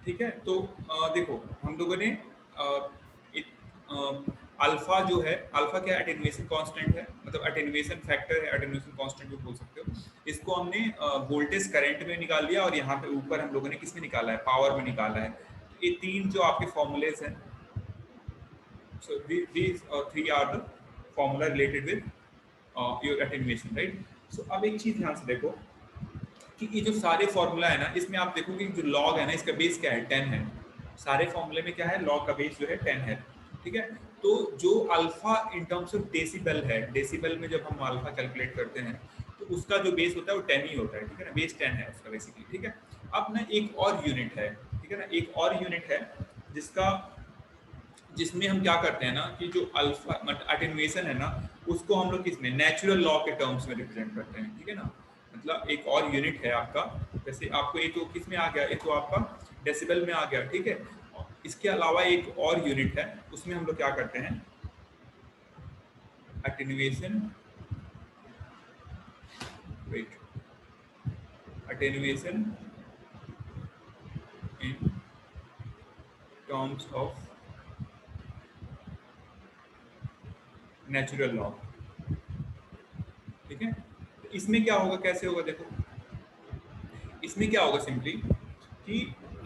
ठीक है। तो देखो हम लोगों ने अल्फा जो है, अल्फा क्या अटेन्युएशन कांस्टेंट है, मतलब अटेन्युएशन फैक्टर है, अटेन्युएशन कांस्टेंट भी बोल सकते हो इसको। हमने वोल्टेज करंट में निकाल लिया और यहाँ पे ऊपर हम लोगों ने किस में निकाला है, पावर में निकाला है। तो ये तीन जो आपके फॉर्मूलेज हैं, so these three are the formula related with your attenuation, right? So अब एक चीज ध्यान से देखो कि ये जो सारे फॉर्मूला है ना, इसमें आप देखोगे जो लॉग है ना, इसका बेस क्या है, 10 है। सारे फॉर्मूले में क्या है, लॉग का बेस जो है 10 है। ठीक है। तो जो alpha in terms of decibel है, डेसिबल में जब हम अल्फा कैलकुलेट करते हैं तो उसका जो बेस होता है वो 10 ही होता है। ठीक है ना, बेस 10 है उसका बेसिकली। ठीक है। अब ना एक और यूनिट है, ठीक है ना, एक और यूनिट है जिसका, जिसमें हम क्या करते हैं ना कि जो अल्फा अटेन्युएशन है ना, उसको हम लोग किसमें, नेचुरल लॉ के टर्म्स में रिप्रेजेंट करते हैं। ठीक है ना, मतलब एक और यूनिट है आपका, जैसे आपको ये तो किस में आ गया, ये तो आपका डेसिबल में आ गया। ठीक है। इसके अलावा एक और यूनिट है, उसमें हम लोग क्या करते हैं, attenuation, wait, attenuation in terms of natural log. ठीक है। तो इसमें क्या होगा, कैसे होगा, देखो इसमें क्या होगा सिंपली कि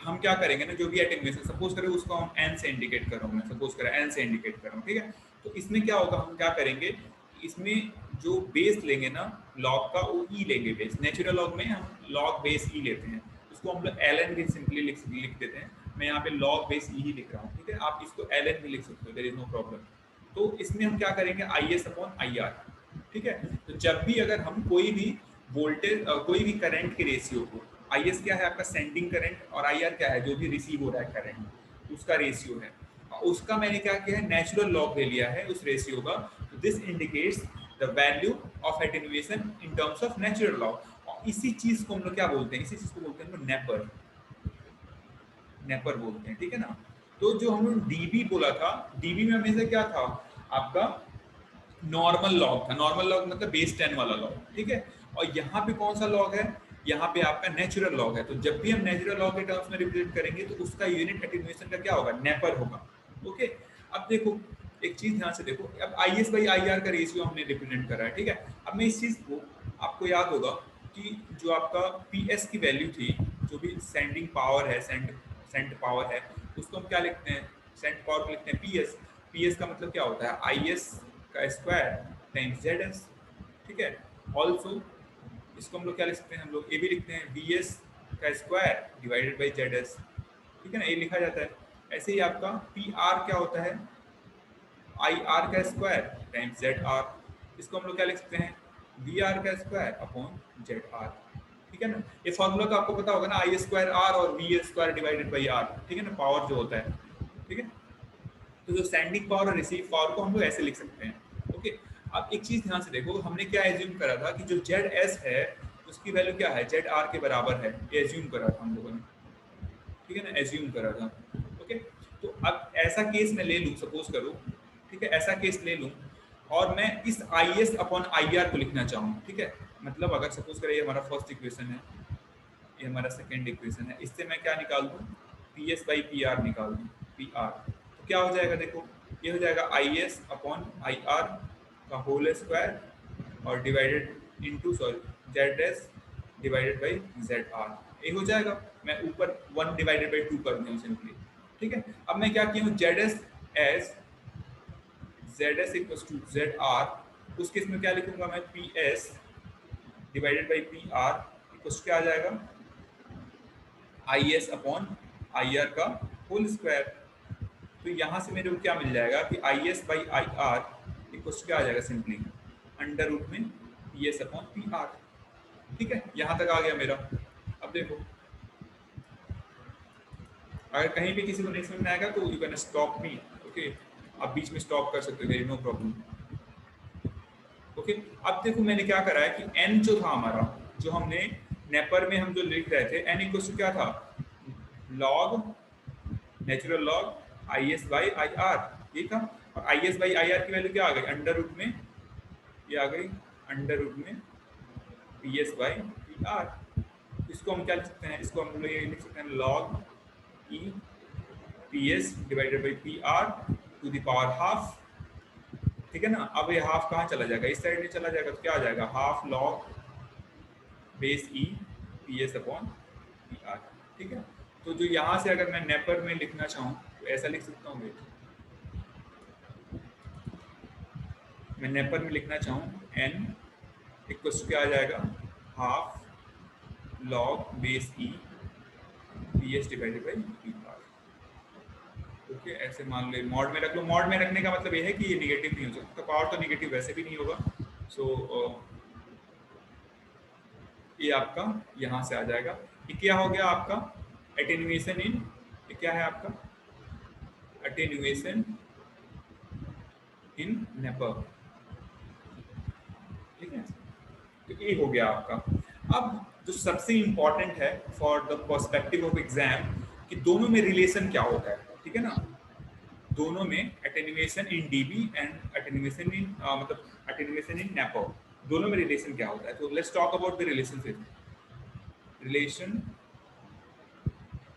हम क्या करेंगे ना, जो भी एटेन्युएशन सपोज करें उसको हम एन से इंडिकेट कर रहा हूँ, मैं सपोज करें एन से इंडिकेट कर रहा हूँ। ठीक है। तो इसमें क्या होगा, हम क्या करेंगे, इसमें जो बेस लेंगे ना लॉग का, वो ई लेंगे बेस। नेचुरल लॉग में हम लॉग बेस ई लेते हैं, उसको हम लोग एल एन भी सिंपली लिख देते हैं। मैं यहाँ पे लॉग बेस ई ही लिख रहा हूँ। ठीक है। आप इसको एल एन भी लिख सकते हो, देयर इज नो प्रॉब्लम। तो इसमें हम क्या करेंगे, आई एस अपॉन आई आर। ठीक है। तो जब भी अगर हम कोई भी वोल्टेज कोई भी करंट के रेशियो को, आई एस क्या है आपका सेंडिंग करंट, और आई आर क्या है जो भी रिसीव हो रहा है करंट, उसका रेशियो है। उसका मैंने क्या किया है, नेचुरल लॉग ले लिया है उस रेशियो का। तो this indicates the value of attenuation in terms of natural log. और इसी चीज को हम लोग क्या बोलते हैं, इसी चीज को बोलते हैं हम लोग नेपर, नेपर बोलते हैं। ठीक है ना। तो जो हम लोग डीबी बोला था, डीबी में हमेशा क्या था आपका, नॉर्मल लॉग था। नॉर्मल लॉग मतलब बेस 10 वाला लॉग। ठीक है। और यहाँ पे कौन सा लॉग है, यहाँ पे आपका नेचुरल लॉग है। तो जब भी हम नेचुरल लॉग के टर्म्स में रिप्रेजेंट करेंगे तो उसका यूनिट एटेन्युएशन का क्या होगा, नेपर होगा। ओके। अब देखो एक चीज ध्यान से देखो, अब आई एस बाई आई आर का रेशियो हमने रिप्रेजेंट करा है। ठीक है। अब मैं इस चीज को, आपको याद होगा कि जो आपका पी एस की वैल्यू थी, जो भी सेंडिंग पावर है, सेंड पावर है, उसको हम क्या लिखते हैं, सेंड पावर को लिखते हैं पी एस। पी एस का मतलब क्या होता है, आई एस का स्क्वायर टाइम्स जेड एस। ठीक है। ऑल्सो इसको हम लोग क्या लिख सकते हैं, हम लोग ये भी लिखते हैं वी एस का square divided by Z S. ठीक है ना, ये लिखा जाता है। ऐसे ही आपका पी आर क्या होता है, आई आर का स्क्वायर टाइम्स जेड आर। इसको हम लोग क्या लिख सकते हैं, वी आर का स्क्वायर अपॉन जेड आर। ठीक है ना। ये फॉर्मूला का आपको पता होगा ना, आई स्क्वायर आर और V square divided by R. ठीक है ना, पावर जो होता है। ठीक है। तो जो सेंडिंग पावर और रिसीव पावर को हम लोग ऐसे लिख सकते हैं। ओके। अब एक चीज ध्यान से देखो, हमने क्या एज्यूम करा था कि जो जेड एस है उसकी वैल्यू क्या है, जेड आर के बराबर है, ये एज्यूम करा था हम लोगों ने। ठीक है ना, एज्यूम करा था। ओके। तो अब ऐसा केस मैं ले लूँ, सपोज करूँ, ठीक है, ऐसा केस ले लूँ और मैं इस I S upon I R को लिखना चाहूँ। ठीक है। मतलब अगर सपोज करें ये हमारा फर्स्ट इक्वेशन है, ये हमारा सेकेंड इक्वेशन है, इससे मैं क्या निकाल दूँ, P S by P are निकाल दूँ, पी आर। तो क्या हो जाएगा, देखो ये हो जाएगा I S upon I R का होल स्क्वायर और divided into, sorry, Z S divided by Z R. ये हो जाएगा, मैं ऊपर 1 डिवाइडेड बाई 2 कर दूँ सिंपली। ठीक है। अब मैं क्या किया हूँ, Z S as Z S equal to Z R, उस केस में क्या लिखूंगा मैं, P S divided by P R equal क्या आ जाएगा, I S upon I R का होल स्क्वायर। तो यहाँ से मेरे को क्या मिल जाएगा कि I S by I R equal क्या आ जाएगा, सिंपली अंडर रूट में P S upon P R. ठीक है, यहाँ तक आ गया मेरा। अब देखो अगर कहीं भी किसी को नहीं समझ में आएगा तो you can stop me. Okay, आप बीच में स्टॉप कर सकते हो, नो प्रॉब्लम। ओके। अब देखो मैंने क्या करा है कि एन जो था हमारा, जो हमने नेपर में हम जो लिख रहे थे, एन इक्वल टू क्या था, log, natural log I S by I are, ये था। और I S by I R की वैल्यू क्या आ गई, अंडर रूट में, ये आ गई अंडर रूट में P S by P are. इसको हम क्या लिख सकते हैं, इसको हम लोग ये लिख सकते हैं log e P S divided by P R to the power half, ठीक है ना। अब ये हाफ कहाँ चला जाएगा, इस साइड में चला जाएगा, तो क्या आ जाएगा हाफ लॉग बेस ई P S upon P R, ठीक है। तो जो यहाँ से अगर मैं नेपर में लिखना चाहूँ तो ऐसा लिख सकता हूँ, मैं नेपर में लिखना चाहूँ एन इक्वल टू क्या आ जाएगा half log base E P S divided by P are, okay. ऐसे मान लो मॉड में रख लो, मॉड में रखने का मतलब ये है कि ये निगेटिव नहीं हो सकता, पावर तो निगेटिव वैसे भी नहीं होगा। सो ये आपका यहाँ से आ जाएगा। ये क्या हो गया आपका एटेन्यूएशन इन, ये क्या है आपका एटेन्यूएशन इन नेपर, ठीक है। तो ये हो गया आपका। अब जो सबसे इंपॉर्टेंट है for the perspective of exam कि दोनों में रिलेशन क्या होता है, ठीक है ना। दोनों में attenuation in dB and attenuation in मतलब एटेन्यूएशन इन नेपर, दोनों में रिलेशन क्या होता है। तो let's talk about the relationship, relation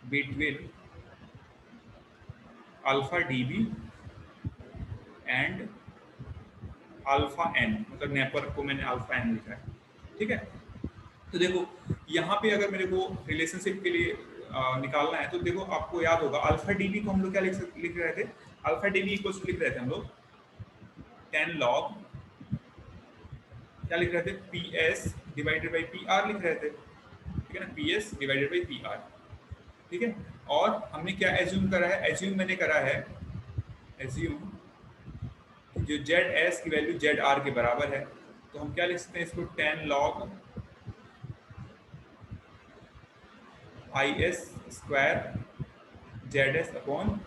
between alpha dB and alpha N, मतलब नेपर को मैंने अल्फा एन लिखा है, ठीक है। तो देखो यहाँ पे अगर मेरे को रिलेशनशिप के लिए निकालना है तो देखो आपको याद होगा अल्फा डीबी को हम लोग क्या लिख रहे थे, अल्फा डीबी इक्वल्स टू लिख रहे थे हम लोग 10 लॉग क्या लिख रहे थे P S divided by P are लिख रहे थे, ठीक है ना, P S divided by P R, ठीक है। और हमने क्या एज्यूम करा है, एज्यूम मैंने करा है, एज्यूम जो जेड एस की वैल्यू जेड आर के बराबर है, तो हम क्या लिख सकते हैं इसको 10 log I S square Z S upon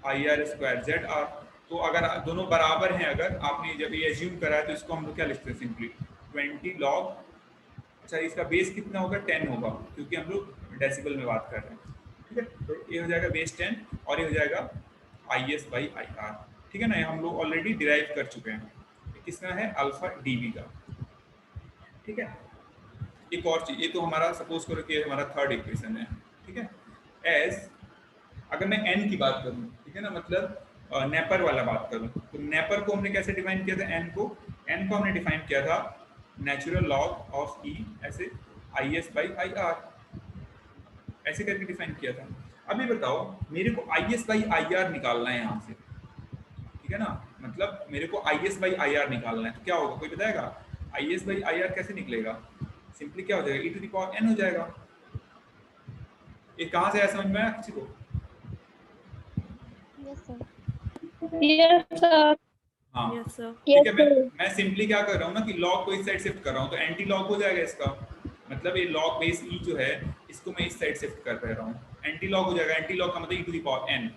I R square Z R. तो अगर दोनों बराबर हैं, अगर आपने जब ये एज्यूम करा है तो इसको हम लोग क्या लिखते हैं सिंपली 20 लॉग, अच्छा इसका बेस कितना होगा 10 होगा क्योंकि हम लोग डेसिबल में बात कर रहे हैं, ठीक है। तो ये हो जाएगा बेस 10 और ये हो जाएगा I S by I are, ठीक है ना। ये हम लोग ऑलरेडी डिराइव कर चुके हैं, किसका है अल्फा डीबी का, ठीक है। एक और चीज, ये तो हमारा सपोज करो कि हमारा थर्ड इक्वेशन है, ठीक है। एज अगर मैं एन की बात करूं, ठीक है ना, मतलब नेपर वाला बात करूं, तो नेपर को हमने कैसे डिफाइन किया था, एन को हमने डिफाइन किया था नेचुरल लॉग ऑफ ई ऐसे आई एस बाई आई आर, ऐसे करके डिफाइन किया था। अब ये बताओ मेरे को I S by I are निकालना है यहाँ से, ठीक है ना, मतलब मेरे को I S by I are निकालना है, तो क्या होगा कोई बताएगा आई एस बाई आई आर कैसे निकलेगा, सिंपली क्या हो जाएगा ई टू द पावर एन हो जाएगा। ये कहाँ से आया समझ में आया किसी को? Yes sir. हाँ यस सर। ठीक है। मैं सिंपली क्या कर रहा हूँ ना कि लॉग को इस साइड शिफ्ट कर रहा हूँ, तो एंटी लॉग हो जाएगा इसका, मतलब ये लॉग बेस ई जो है इसको मैं इस साइड शिफ्ट कर रहा हूँ, एंटी लॉग हो जाएगा। एंटी लॉग का मतलब ई टू द पावर एन,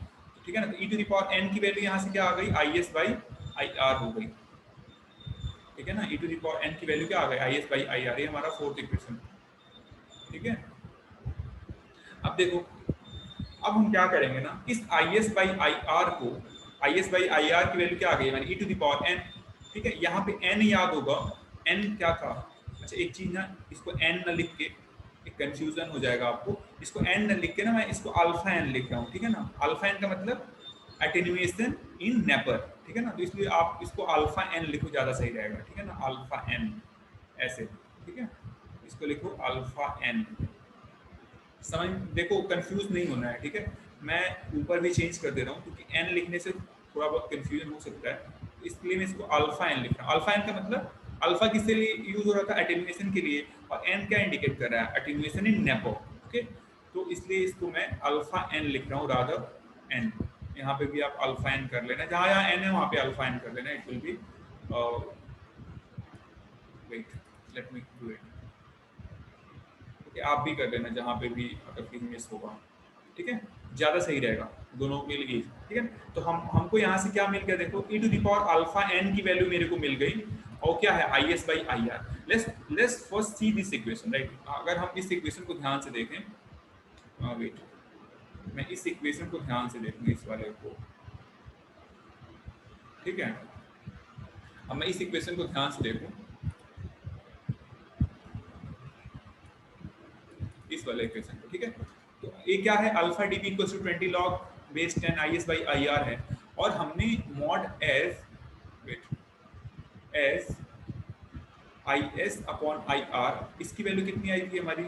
ठीक है ना। तो ई टू द पावर एन की वैल्यू यहाँ से क्या आ गई आई एस बाई आई आर हो गई, ठीक है ना। ई टू द पावर एन की वैल्यू क्या आ गई आई एस बाई आई आर, ये हमारा फोर्थ इक्वेशन, ठीक है। अब देखो अब हम क्या करेंगे ना, इस I S by I R को, I S by I R की वैल्यू क्या आ गई मैंने e to the power n, ठीक है। यहाँ पे एन याद होगा, एन क्या था, अच्छा एक चीज ना, इसको एन न लिख के एक कंफ्यूजन हो जाएगा आपको, इसको एन न लिख के ना मैं इसको अल्फा एन लिख रहा हूँ, ठीक है ना। अल्फा एन का मतलब एटेन्यूएशन इन नेपर, ठीक है ना, तो इसलिए आप इसको अल्फा एन लिखो ज़्यादा सही रहेगा, ठीक है ना, अल्फा एन ऐसे, ठीक है। इसको लिखो अल्फा एन, समझ देखो कंफ्यूज नहीं होना है, ठीक है। मैं ऊपर भी चेंज कर दे रहा हूँ क्योंकि एन लिखने से थोड़ा बहुत कंफ्यूजन हो सकता है, तो इसलिए मैं इसको अल्फा एन लिख रहा हूँ। अल्फा एन का मतलब अल्फा किसके लिए यूज हो रहा था, एटेन्यूएशन के लिए, और एन क्या इंडिकेट कर रहा है, एटेन्यूएशन इन नेपो, ओके। तो इसलिए इसको मैं अल्फा एन लिख रहा हूँ रादर एन, यहाँ पे भी आप अल्फा एन कर लेना, जहाँ जहाँ एन है वहाँ पे अल्फा एन कर लेना, it will be wait let me do it, कि आप भी कर लेना जहाँ पे भी अगर कहीं मिस होगा, ठीक है, ज़्यादा सही रहेगा दोनों के लिए, ठीक है। तो हमको यहाँ से क्या मिल गया, देखो e to the power alpha n की वैल्यू मेरे को मिल गई, और क्या है I S by I R. Let's first see this equation, right. अगर हम इस इक्वेशन को ध्यान से देखें, वेट मैं इस इक्वेशन को ध्यान से देखूंगी, इस वाले को, ठीक है। अब मैं इस इक्वेशन को ध्यान से देखूं, इस वाले इक्वेशन को, ठीक है। तो तो ये क्या है, alpha D B equal to 20 log base 10 I S by I R है। और हमने mod S I S upon I R, इसकी वैल्यू कितनी आई थी हमारी,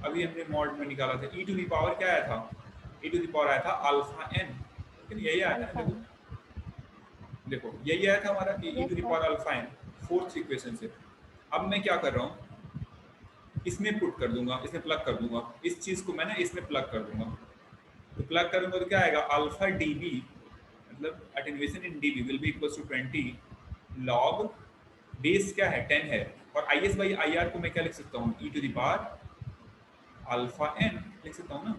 अभी हमने मॉड में निकाला था, ई टू दी पावर क्या आया था, ई टू दी पावर आया था अल्फा एन, लेकिन यही आया था ना, अल्फा। देखो देखो यही आया था हमारा कि e to the power alpha n, fourth equation से। अब मैं क्या कर रहा हूँ, इसमें पुट कर दूंगा, इसमें प्लग कर दूंगा, इस चीज को मैं ना इसमें प्लग कर दूंगा, तो प्लग करूंगा तो क्या आएगा, अल्फा डी बी मतलब attenuation in D B will be equal to 20 log base क्या है 10 है, और I S by I R को मैं क्या लिख सकता हूँ, e to the power alpha n लिख सकता हूँ ना,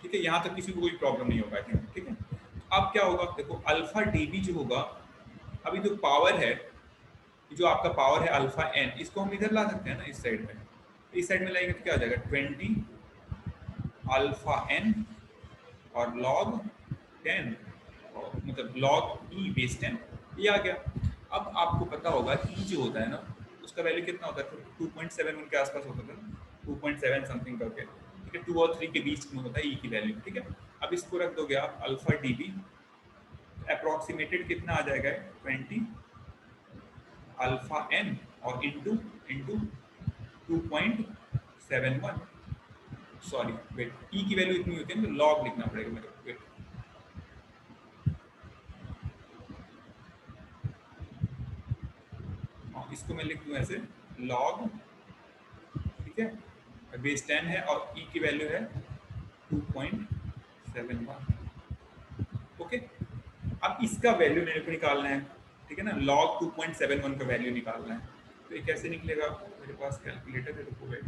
ठीक है। यहाँ तक किसी को कोई प्रॉब्लम नहीं होगा, ठीक है। अब क्या होगा, देखो अल्फा डी बी जो होगा, अभी जो पावर है, जो आपका पावर है अल्फा एन, इसको हम इधर ला सकते हैं ना, इस साइड में, इस साइड में लाएंगे तो क्या आ जाएगा 20 अल्फा एन और लॉग 10, मतलब लॉग ई बेस 10, ये आ गया। अब आपको पता होगा ई जो होता है ना, उसका वैल्यू कितना होता है, 2.7 उनके आसपास होता था, 2.7 समथिंग करके, ठीक है, 2 और 3 के बीच में होता है ई की वैल्यू, ठीक है। अब इसको रख दोगे आप अल्फा डी बी, अप्रोक्सीमेटेड कितना आ जाएगा 20 अल्फा एन और इंटू इंटू 2.71, सॉरी वेट, ई की वैल्यू इतनी होती है तो लॉग लिखना पड़ेगा मेरे को, वेट, इसको मैं लिख दूं ऐसे लॉग, ठीक है, बेस 10 है और ई की वैल्यू है 2.71, ओके। अब इसका वैल्यू मेरे को निकालना है, ठीक है ना, लॉग 2.71 का वैल्यू निकालना है, तो ये कैसे निकलेगा, मेरे पास कैलकुलेटर है, रुको वेट,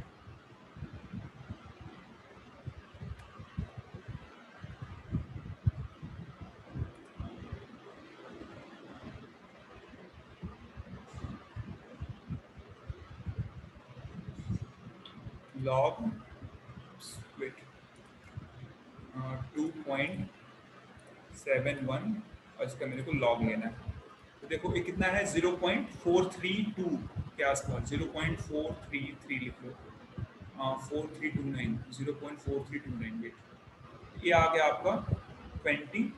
लॉग वेट 2.71 और इसका मेरे को लॉग लेना है, तो देखो ये कितना है 0.432 के आसपास, 0.433 लिख लो, 4329, 0.4329, वेट, ये आ गया आपका 20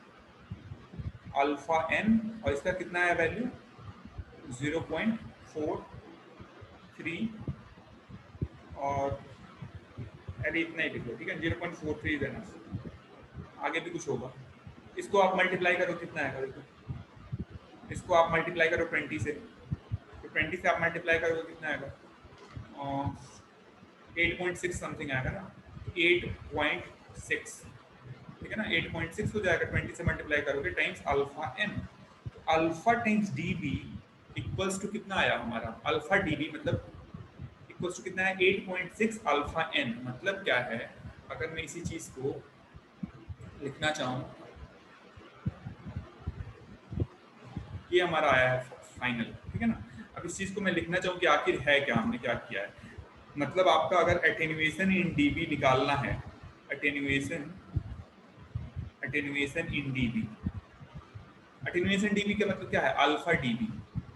अल्फा एन और इसका कितना है वैल्यू 0.43, और अरे इतना ही लिख लो, ठीक है, 0.43 देना, आगे भी कुछ होगा, इसको आप मल्टीप्लाई करो कितना आएगा, देखो इसको आप मल्टीप्लाई करो 20 से, तो 20 से आप मल्टीप्लाई करोगे कितना आएगा, 8.6 समथिंग आएगा ना, 8.6, ठीक है ना, 8.6 हो जाएगा, 20 से मल्टीप्लाई करोगे टाइम्स अल्फा एन, तो alpha times D B equals to कितना आया हमारा, अल्फा डी बी मतलब इक्वल्स टू कितना है 8.6 अल्फा एन, मतलब क्या है, अगर मैं इसी चीज को लिखना चाहूँ, ये हमारा आया है फाइनल, ठीक है ना। अब इस चीज को मैं लिखना चाहूँ कि आखिर है क्या, हमने क्या किया है, मतलब आपका अगर एटेन्यूएशन इन डीबी निकालना है, attenuation attenuation in dB, attenuation dB का मतलब क्या है, अल्फा डीबी,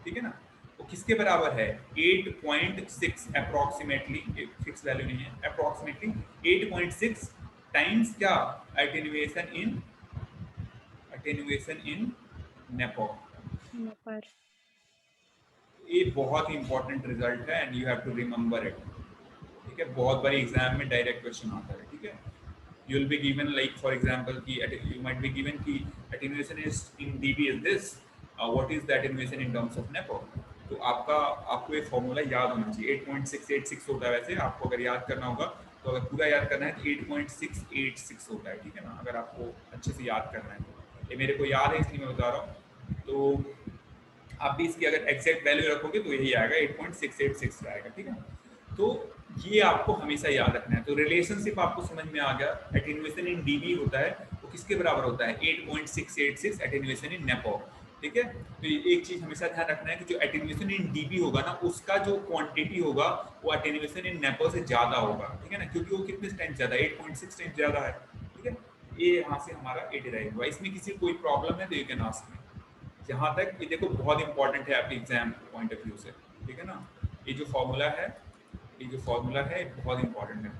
ठीक है ना, वो किसके बराबर है 8.6 अप्रोक्सीमेटली, फिक्स वैल्यू नहीं है, अप्रोक्सीमेटली 8.6 टाइम्स क्या, एटेन्यूएशन इन नेपो, ये बहुत ही इंपॉर्टेंट रिजल्ट है and you have to remember it, ठीक है, बहुत बारी एग्जाम में डायरेक्ट क्वेश्चन आता है, ठीक है। You will be given like for example कि यू माइट बी गिवन कि attenuation is in dB is this, what is the attenuation in terms of nepo, तो आपको ये फॉर्मूला याद होना चाहिए, 8.686 होता है, वैसे आपको अगर याद करना होगा तो अगर पूरा याद करना है तो 8.686 होता है, ठीक है ना, अगर आपको अच्छे से याद करना है तो, ये मेरे को याद है इसलिए मैं बता रहा हूँ, तो आप भी इसकी अगर एग्जैक्ट वैल्यू रखोगे तो यही आएगा 8.686 आएगा, ठीक है। तो ये आपको हमेशा याद रखना है, तो रिलेशनशिप आपको समझ में आ गया, एटेन्यूएशन इन डीबी होता है वो किसके बराबर होता है 8.686 एटेन्यूएशन इन नेपो, ठीक है। तो एक चीज हमेशा ध्यान रखना है कि जो एटेन्यूएशन इन डीबी होगा ना, उसका जो क्वांटिटी होगा वो एटेन्यूएशन इन नेपो से ज्यादा होगा, ठीक है ना, क्योंकि वो कितने टाइम्स ज्यादा, 8.6 टाइम्स ज्यादा है, ठीक है। ये यहाँ से हमारा ए डिराइव हुआ, इसमें किसी कोई प्रॉब्लम है तो यू कैन आस्क मी, जहाँ तक ये देखो बहुत इंपॉर्टेंट है आपके एग्जाम पॉइंट ऑफ व्यू से, ठीक है ना, ये जो फॉर्मूला है, ये जो फॉर्मूला है बहुत इंपॉर्टेंट है,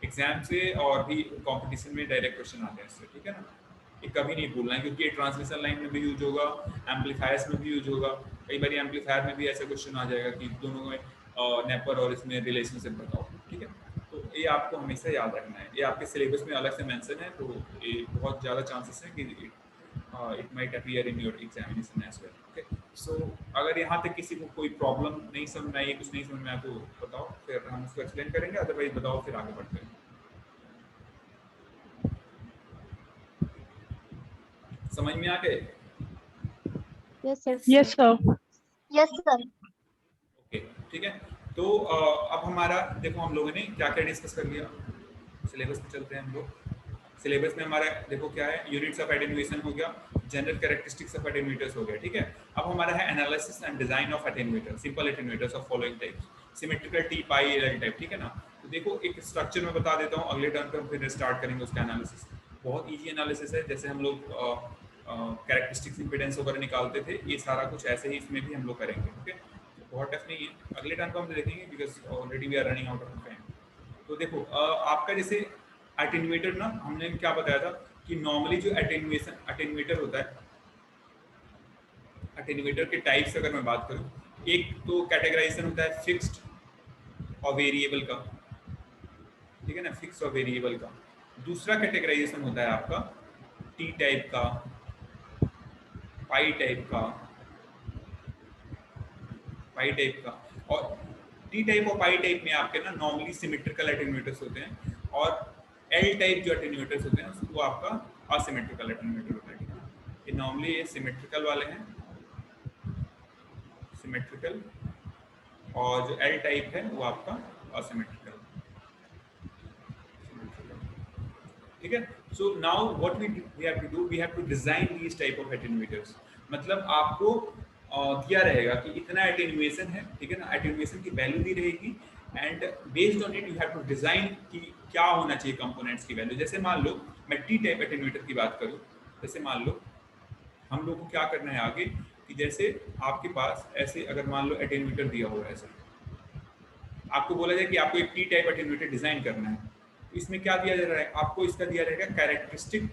एग्जाम से और भी कंपटीशन में डायरेक्ट क्वेश्चन आते हैं इससे, ठीक है ना। ये कभी नहीं भूलना है क्योंकि ये ट्रांसमिशन लाइन में भी यूज होगा, एम्पलीफायर्स में भी यूज होगा। कई बार एम्पलीफायर में भी ऐसा क्वेश्चन आ जाएगा कि दोनों में नेपर और इसमें रिलेशनशिप बताओ, ठीक है। तो ये आपको हमेशा याद रखना है, ये आपके सिलेबस में अलग से मेंशन है, तो ये बहुत ज़्यादा चांसेस है कि it might appear in your examination as well, okay. So अगर यहाँ तक किसी को कोई प्रॉब्लम नहीं समझ में आई, कुछ नहीं समझ में आया तो बताओ, फिर हम उसको एक्सप्लेन करेंगे, अदरवाइज बताओ फिर आगे बढ़ते हैं। समझ में आ गए? Yes sir. Yes sir. Yes sir. Okay, ठीक है। तो अब हमारा देखो हम लोगों ने क्या क्या डिस्कस कर लिया। सिलेबस में चलते हैं हम लोग। सिलेबस में हमारा देखो क्या है, यूनिट्स ऑफ एटेन्यूएशन हो गया, जनरल कैरेक्टरिस्टिक्स ऑफ एटेन्यूएटर्स हो गया, ठीक है। अब हमारा है analysis and design of attenuator, simple attenuators of following types, symmetrical T, pi, L type, ठीक है ना। तो देखो एक स्ट्रक्चर में बता देता हूँ, अगले टर्म पे हम फिर स्टार्ट करेंगे उसका एनालिसिस। बहुत ईजी एनालिसिस है, जैसे हम लोग कैरेक्टरिस्टिक्स इंपीडेंस वगैरह निकालते थे, ये सारा कुछ ऐसे ही इसमें भी हम लोग करेंगे, ओके। बहुत टफ नहीं है, अगले टर्म पर हम देखेंगे because already we are running out of time. तो देखो आपका जैसे एटेन्यूएटर ना, हमने क्या बताया था कि नॉर्मली जो एटेन्यूएटर होता है, एटेन्यूएटर के टाइप्स अगर मैं बात करूं, एक तो कैटेगराइजेशन होता है फिक्स्ड और वेरिएबल का, ठीक है ना, फिक्स और वेरिएबल का। दूसरा कैटेगराइजेशन होता है आपका टी टाइप का, पाई टाइप का, पाई टाइप का। और टी टाइप और पाई टाइप में आपके ना नॉर्मली सिमेट्रिकल एटेन्यूएटर्स होते हैं, और एल टाइप जो एटेन्यूएटर्स होते हैं वो आपका असिमेट्रिकल एटेन्यूएटर होता है, ठीक है। ये नॉर्मली ये सिमेट्रिकल वाले हैं, सिमेट्रिकल, और जो एल टाइप है वो आपका असिमेट्रिकल, ठीक है। So now what we have to do, we have to design these type of attenuators. मतलब आपको दिया रहेगा कि इतना एटेन्यूएशन है, ठीक है ना, एटेन्यूएशन की वैल्यू दी रहेगी, and based on it you have to design कि क्या होना चाहिए कंपोनेंट्स की वैल्यू। जैसे मान लो मैं टी टाइप एटेन्यूएटर की बात करूँ, जैसे मान लो हम लोग को क्या करना है आगे, कि जैसे आपके पास ऐसे अगर मान लो एटेन्यूएटर दिया हुआ है, ऐसे आपको बोला जाए कि आपको एक टी टाइप एटेन्यूएटर डिजाइन करना है, तो इसमें क्या दिया जा रहा है आपको, इसका दिया रहेगा कैरेक्टरिस्टिक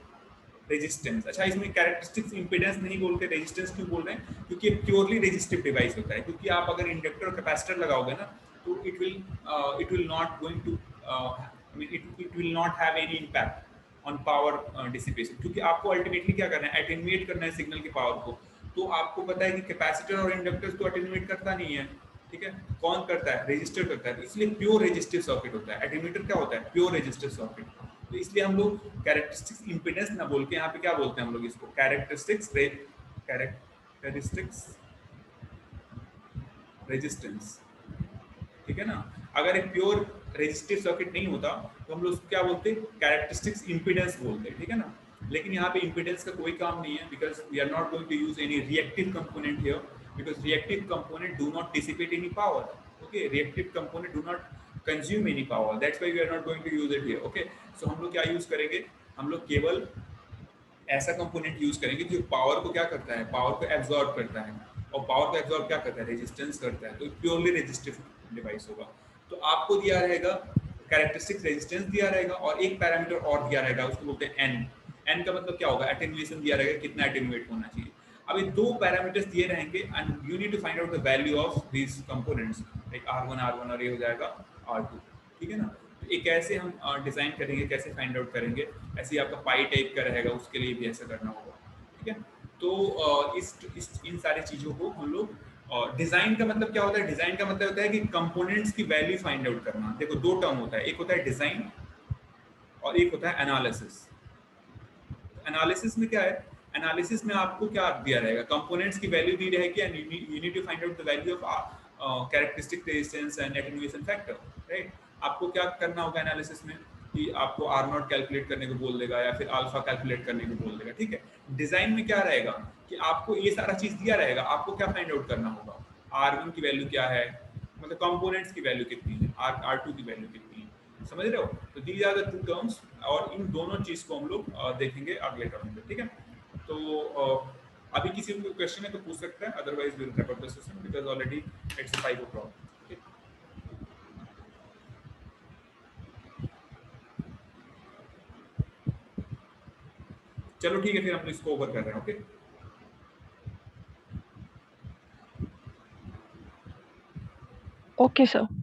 रेजिस्टेंस। अच्छा, इसमें कैरेक्टरिस्टिक्स इंपीडेंस नहीं बोलते, रेजिस्टेंस क्यों बोल रहे हैं, क्योंकि प्योरली रेजिस्टिव डिवाइस होता है। क्योंकि आप अगर इंडक्टर और कैपेसिटर लगाओगे ना, तो it will not going to it will not have any impact on power dissipation, क्योंकि आपको अल्टीमेटली क्या करना है, एटेन्यूएट करना है सिग्नल की पावर को। तो आपको पता है कि कैपेसिटर और इंडक्टर तो एटेन्यूएट करता नहीं है, ठीक है, कौन करता है, रेजिस्टर करता है। इसलिए प्योर रेजिस्टिव सर्किट होता है एटेन्यूएटर, क्या होता है, प्योर रेजिस्टिव सर्किट। तो इसलिए हम लोग कैरेक्टरिस्टिक्स इंपीडेंस ना बोल के यहाँ पे क्या बोलते हैं हम लोग इसको, कैरेक्टरिस्टिक्स रेजिस्टेंस, ठीक है ना। अगर एक प्योर रेजिस्टिव सर्किट नहीं होता तो हम लोग उसको क्या बोलते हैं, कैरेक्टरिस्टिक्स इंपीडेंस बोलते हैं, ठीक है ना। लेकिन यहाँ पे इंपीडेंस का कोई काम नहीं है, because we are not going to use any reactive component here, because reactive component do not dissipate any power, okay, reactive component do not consume any power, that's why we are not going to use it here, okay। So हम लोग क्या use करेंगे, हम लोग केवल ऐसा component use करेंगे जो पावर को क्या करता है, पावर को एब्जॉर्ब करता है, और पावर को एब्जॉर्ब क्या करता है, रेजिस्टेंस करता है, तो प्योरली रेजिस्टिव डिवाइस होगा। तो आपको दिया रहेगा कैरेक्टरिस्टिक रेजिस्टेंस दिया रहेगा, और एक पैरामीटर और दिया रहेगा, उसको बोलते हैं एन। एन का मतलब क्या होगा, एटेन्यूएशन दिया रहेगा, कितना एटेन्यूएट होना चाहिए। अब ये दो पैरामीटर्स दिए रहेंगे, and you need to find out the value of these components, like R1 और ये हो जाएगा R2, ठीक है ना। तो ये कैसे हम डिजाइन करेंगे, कैसे फाइंड आउट करेंगे, ऐसे ही आपका पाई टाइप का रहेगा, उसके लिए भी ऐसा करना होगा, ठीक है। तो इन सारी चीज़ों को हम लोग डिजाइन का मतलब क्या होता है, डिजाइन का मतलब होता है कि कंपोनेंट्स की वैल्यू फाइंड आउट करना। देखो दो टर्म होता है, एक होता है डिजाइन और एक होता है एनालिसिस। एनालिसिस में क्या है, एनालिसिस में आपको क्या दिया रहेगा, कंपोनेंट्स की वैल्यू दी रहेगी, and you need to find out the value of characteristic resistance and attenuation factor, right. आपको क्या करना होगा एनालिसिस में, कि आपको R0 कैलकुलेट करने को बोल देगा, या फिर अल्फा कैलकुलेट करने को बोल देगा, ठीक है। डिजाइन में क्या रहेगा कि आपको ये सारा चीज दिया रहेगा, आपको क्या फाइंड आउट करना होगा, R1 की वैल्यू क्या है, मतलब कंपोनेंट्स की वैल्यू कितनी है, R2 की वैल्यू कितनी है, समझ रहे हो। तो these are the two terms, और इन दोनों चीज को हम लोग देखेंगे अगले टर्म में, ठीक है। तो अभी किसी को क्वेश्चन है तो पूछ सकता है, otherwise will wrap up the session because already it's 5 o'clock। चलो ठीक है, फिर हम इसको ओवर कर रहे हैं। Okay, okay sir.